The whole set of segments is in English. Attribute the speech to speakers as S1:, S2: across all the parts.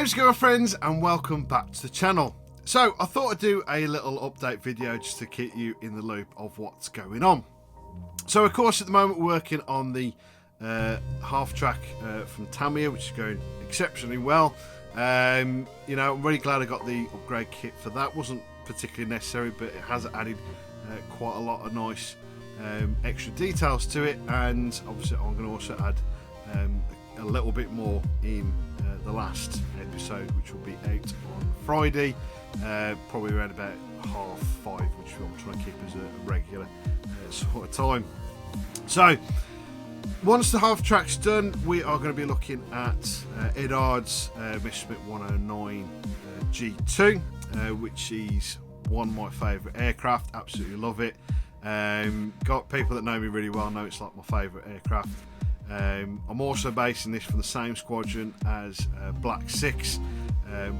S1: How's it going, friends, and welcome back to the channel. So I thought I'd do a little update video just to keep you in the loop of what's going on. So of course at the moment we're working on the half track from Tamiya, which is going exceptionally well. You know, I'm really glad I got the upgrade kit for that. Wasn't particularly necessary, but it has added quite a lot of nice extra details to it, and obviously I'm going to also add a little bit more in the last episode, which will be out on Friday, probably around about 5:30, which I'm trying to keep as a regular sort of time. So once the half track's done, we are going to be looking at Edard's Messerschmitt 109 G2, which is one of my favourite aircraft. Absolutely love it. Got people that know me really well know it's like my favourite aircraft. I'm also basing this from the same squadron as Black 6,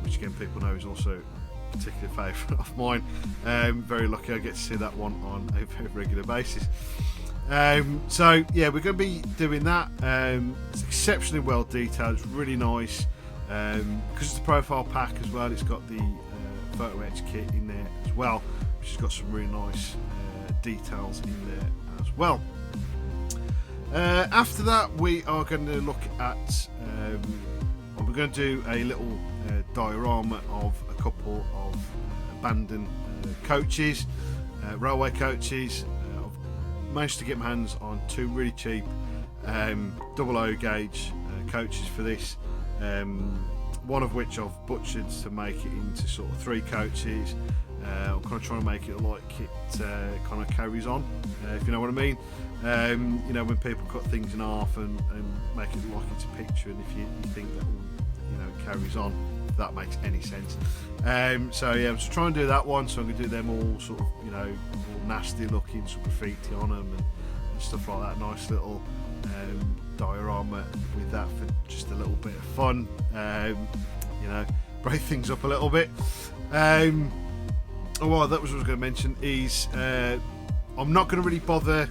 S1: which again people know is also a particular favourite of mine. Very lucky I get to see that one on a very regular basis. So yeah, we're going to be doing that. It's exceptionally well detailed. It's really nice because it's a profile pack as well. It's got the photo etch kit in there as well, which has got some really nice details in there as well. After that, we are going to look at we're going to do a little diorama of a couple of abandoned coaches, railway coaches. I've managed to get my hands on two really cheap double O gauge coaches for this, one of which I've butchered to make it into sort of 3 coaches. I'm kind of trying to make it like it kind of carries on, if you know what I mean. You know, when people cut things in half and make it like it's a picture, and if you think that you know carries on, if that makes any sense. So yeah, I'm just trying to do that one. So I'm going to do them all sort of, you know, all nasty looking, some graffiti on them and stuff like that. Nice little diorama with that for just a little bit of fun. You know, break things up a little bit. Oh, well, that was what I was going to mention. Is I'm not going to really bother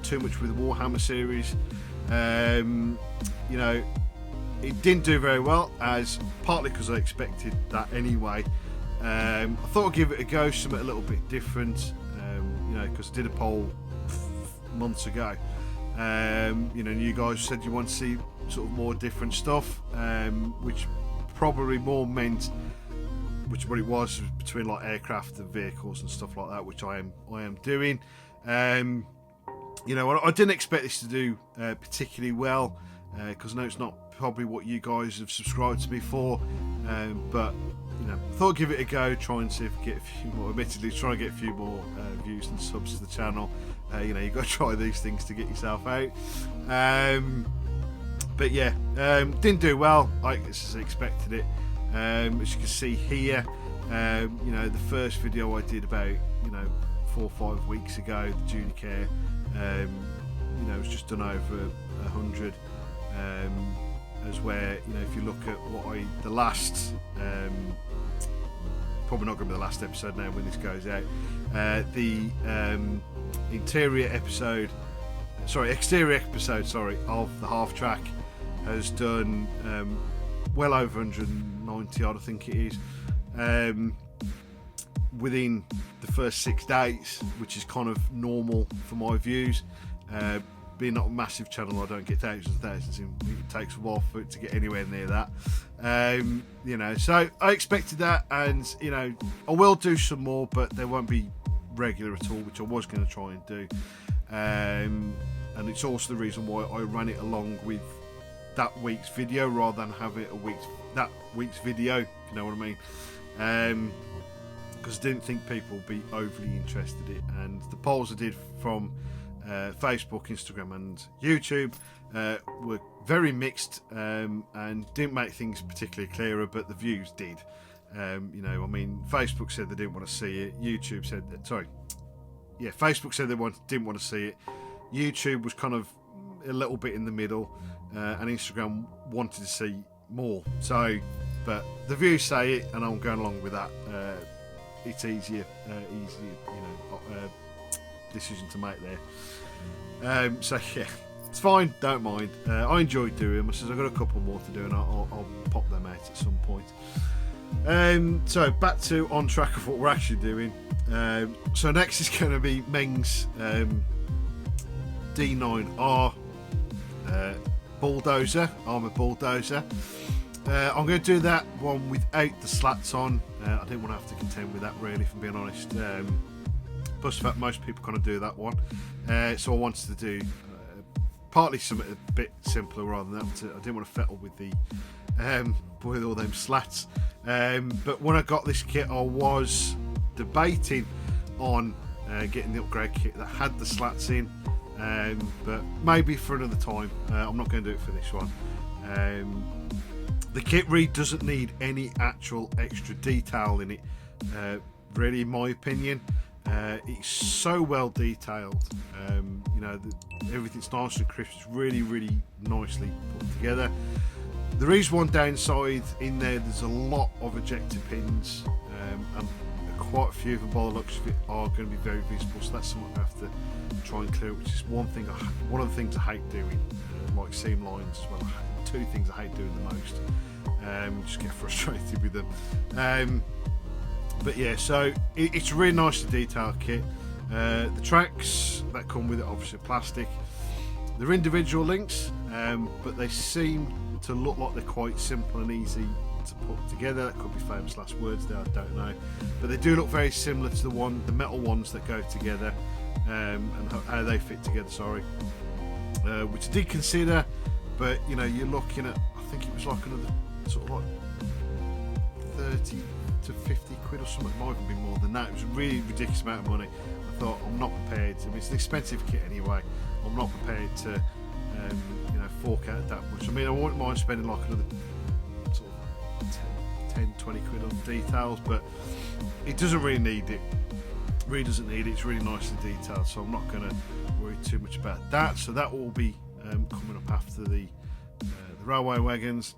S1: too much with the Warhammer series. You know, it didn't do very well, as partly because I expected that anyway. I thought I'd give it a go, something a little bit different. You know, because I did a poll months ago. You know, you guys said you want to see sort of more different stuff, which probably more meant, which what it was between like aircraft and vehicles and stuff like that, which I am doing. You know, I didn't expect this to do particularly well, because I know it's not probably what you guys have subscribed to me for, but you know, thought I'd give it a go, try and see if I get a few more. Admittedly, trying to get a few more views and subs to the channel. You know, you've got to try these things to get yourself out. But yeah, didn't do well. I just expected it. As you can see here, you know, the first video I did about, you know, 4 or 5 weeks ago, the junior care, you know, it was just done over 100. As where, you know, if you look at what the last, probably not going to be the last episode now when this goes out, the exterior episode, sorry, of the half track has done well over 190 odd, I think it is, within the first 6 days, which is kind of normal for my views. Being not a massive channel, I don't get thousands and thousands in. It takes a while for it to get anywhere near that. You know, so I expected that, and you know, I will do some more, but they won't be regular at all, which I was going to try and do. And it's also the reason why I ran it along with that week's video rather than have it that week's video, if you know what I mean. Because I didn't think people would be overly interested in it, and the polls I did from Facebook, Instagram and YouTube were very mixed, and didn't make things particularly clearer, but the views did. You know, I mean, Facebook said they didn't want to see it. YouTube said that, Facebook said they didn't want to see it. YouTube was kind of a little bit in the middle, and Instagram wanted to see more. So, but the views say it, and I'm going along with that. It's easier, you know, decision to make there. So yeah, it's fine, don't mind. I enjoy doing them. I says I've got a couple more to do, and I'll pop them out at some point. So back to on track of what we're actually doing. So next is going to be Meng's D9R Bulldozer, armoured Bulldozer. I'm going to do that one without the slats on. I didn't want to have to contend with that, really, if I'm being honest. Plus the fact most people kind of do that one. So I wanted to do partly something a bit simpler rather than that. I didn't want to fettle with the with all them slats. But when I got this kit, I was debating on getting the upgrade kit that had the slats in. But maybe for another time. I'm not going to do it for this one. The kit really doesn't need any actual extra detail in it, really, in my opinion. It's so well detailed. You know, everything's nice and crisp. It's really, really nicely put together. There is one downside in there. There's a lot of ejector pins, and quite a few of them, by the looks of it, are going to be very visible. So that's something I have to try and clear, which is one of the things I hate doing, like seam lines as well. Two things I hate doing the most. Just get frustrated with them. But yeah, so it's a really nicely detailed kit. The tracks that come with it, obviously plastic. They're individual links, but they seem to look like they're quite simple and easy to put together. That could be famous last words there, I don't know. But they do look very similar to the metal ones that go together, and how they fit together, sorry. Which I did consider, but you know, you're looking at, I think it was like another sort of like 30 to 50 quid or something. It might even be more than that. It was a really ridiculous amount of money. I thought, I'm not prepared to, I mean, it's an expensive kit anyway. I'm not prepared to you know, fork out that much. I mean, I wouldn't mind spending like another sort of 10, 20 quid on details, but it doesn't really need it. Really doesn't need it. It's really nicely detailed, so I'm not going to worry too much about that. So that will be coming up after the railway wagons.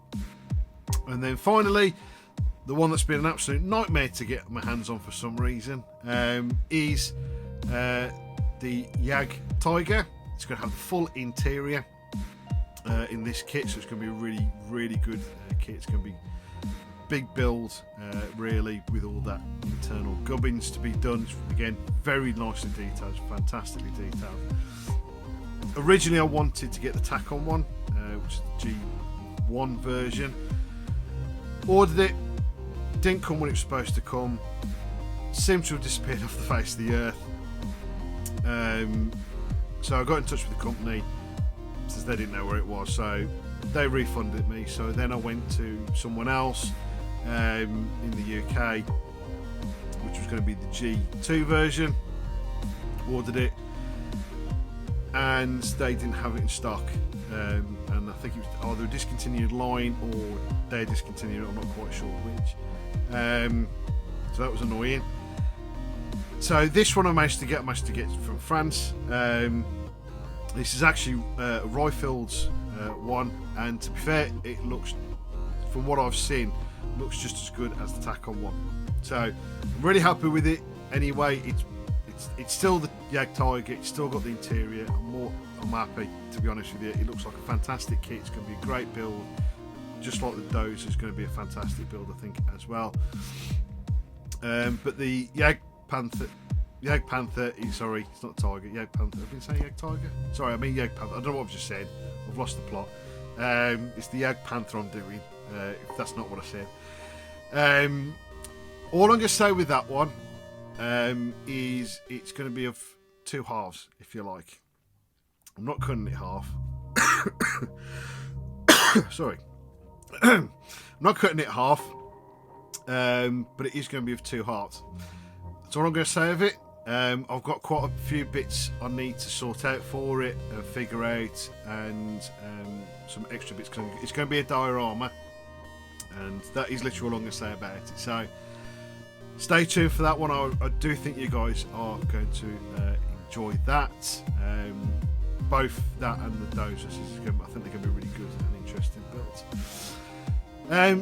S1: And then finally, the one that's been an absolute nightmare to get my hands on for some reason, is the Jag Tiger. It's going to have the full interior in this kit, so it's going to be a really, really good kit. It's going to be big build, really, with all that internal gubbins to be done. It's, again, very nicely detailed, fantastically detailed. Originally, I wanted to get the Tackon one, which is the G1 version. Ordered it, didn't come when it was supposed to come. Seemed to have disappeared off the face of the earth. So I got in touch with the company, since they didn't know where it was, so they refunded me. So then I went to someone else in the UK, which was going to be the G2 version. Ordered it, and they didn't have it in stock. And I think it was either a discontinued line or they discontinued it. I'm not quite sure which. So that was annoying. So this one I managed to get from France. This is actually Rifield's one, and to be fair, it looks, from what I've seen, looks just as good as the Tackon one. So I'm really happy with it. Anyway, it's still the Jag Tiger. It's still got the interior. I'm happy, to be honest with you. It looks like a fantastic kit. It's going to be a great build, just like the Dozer is going to be a fantastic build, I think, as well. But the Jag Panther, sorry, it's not Tiger, Jag Panther. I've been saying Jag Tiger? Sorry, I mean Jag Panther. I don't know what I've just said. I've lost the plot. It's the Jag Panther I'm doing, if that's not what I said. All I'm going to say with that one is it's going to be of two halves, if you like. I'm not cutting it half. Sorry. I'm not cutting it half, but it is going to be of two halves. That's all I'm going to say of it. I've got quite a few bits I need to sort out for it, figure out, and some extra bits. It's going to be a diorama, and that is literally all I'm going to say about it. So stay tuned for that one. I do think you guys are going to enjoy that. Both that and the Dozers, I think they're going to be really good and interesting builds.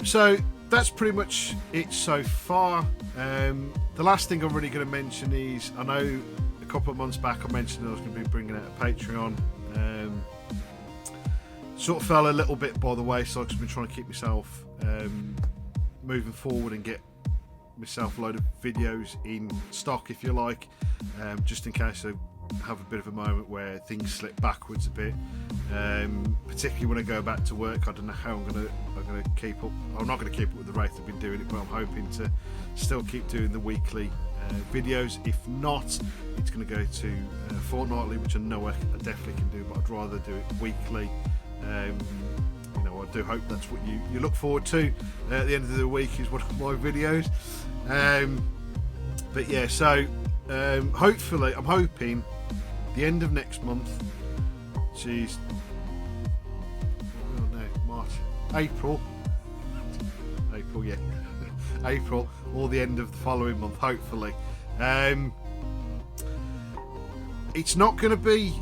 S1: So that's pretty much it so far. The last thing I'm really going to mention is, I know a couple of months back, I mentioned I was going to be bringing out a Patreon. Sort of fell a little bit by the way, so I've just been trying to keep myself moving forward and get myself a load of videos in stock, if you like, just in case I have a bit of a moment where things slip backwards a bit, particularly when I go back to work. I don't know how I'm gonna keep up. I'm not going to keep up with the rate I've been doing it, but I'm hoping to still keep doing the weekly videos. If not, it's going to go to fortnightly, which I know I definitely can do, but I'd rather do it weekly. You know, I do hope that's what you look forward to at the end of the week, is one of my videos. But yeah, so hopefully, I'm hoping the end of next month, geez, oh no, March, April, yeah, April, or the end of the following month, hopefully. It's not going to be,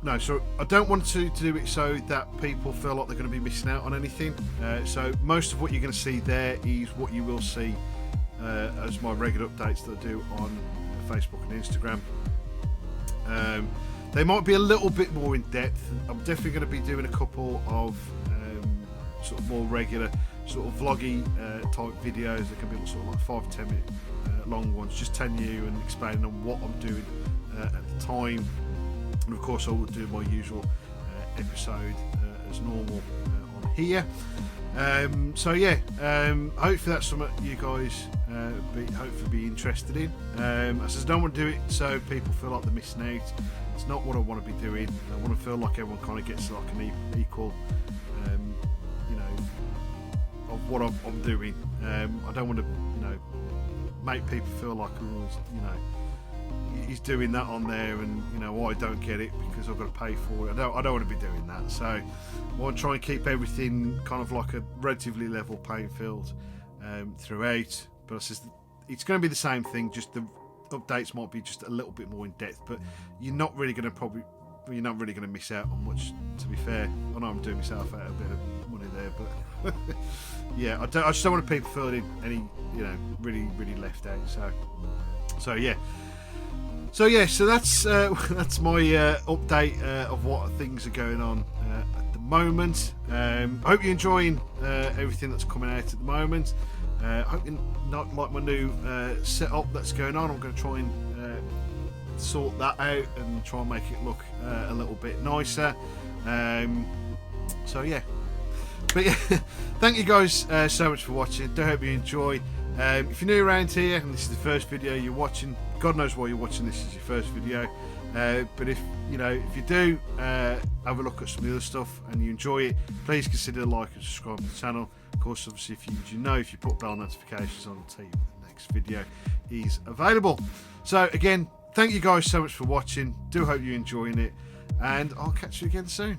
S1: no, so I don't want to do it so that people feel like they're going to be missing out on anything. So most of what you're going to see there is what you will see as my regular updates that I do on Facebook and Instagram. They might be a little bit more in depth. I'm definitely going to be doing a couple of sort of more regular sort of vloggy type videos. They can be sort of like 5-10 minute long ones, just telling you and explaining on what I'm doing at the time. And of course I will do my usual episode as normal on here. So yeah, hopefully that's something you guys hopefully be interested in. I says I don't want to do it so people feel like they're missing out. It's not what I want to be doing. I want to feel like everyone kind of gets like an equal, you know, of what I'm doing. I don't want to, you know, make people feel like, oh, you know, he's doing that on there, and you know, I don't get it because I've got to pay for it. I don't want to be doing that. So I want to try and keep everything kind of like a relatively level playing field throughout. But I says it's going to be the same thing, just the updates might be just a little bit more in depth. But you're not really going to miss out on much. To be fair, I know I'm doing myself out a bit of money there, but yeah, I just don't want people feeling any, you know, really left out. So yeah. So that's my update of what things are going on at the moment. I hope you're enjoying everything that's coming out at the moment. I hope you not like my new setup that's going on. I'm going to try and sort that out and try and make it look a little bit nicer. So yeah. But yeah, thank you guys so much for watching. I hope you enjoy. If you're new around here and this is the first video you're watching, God knows why you're watching this as your first video. But if you do have a look at some of the other stuff and you enjoy it, please consider like and subscribe to the channel. Of course, obviously, if you put bell notifications on, to tell you when the next video is available. So again, thank you guys so much for watching. Do hope you're enjoying it, and I'll catch you again soon.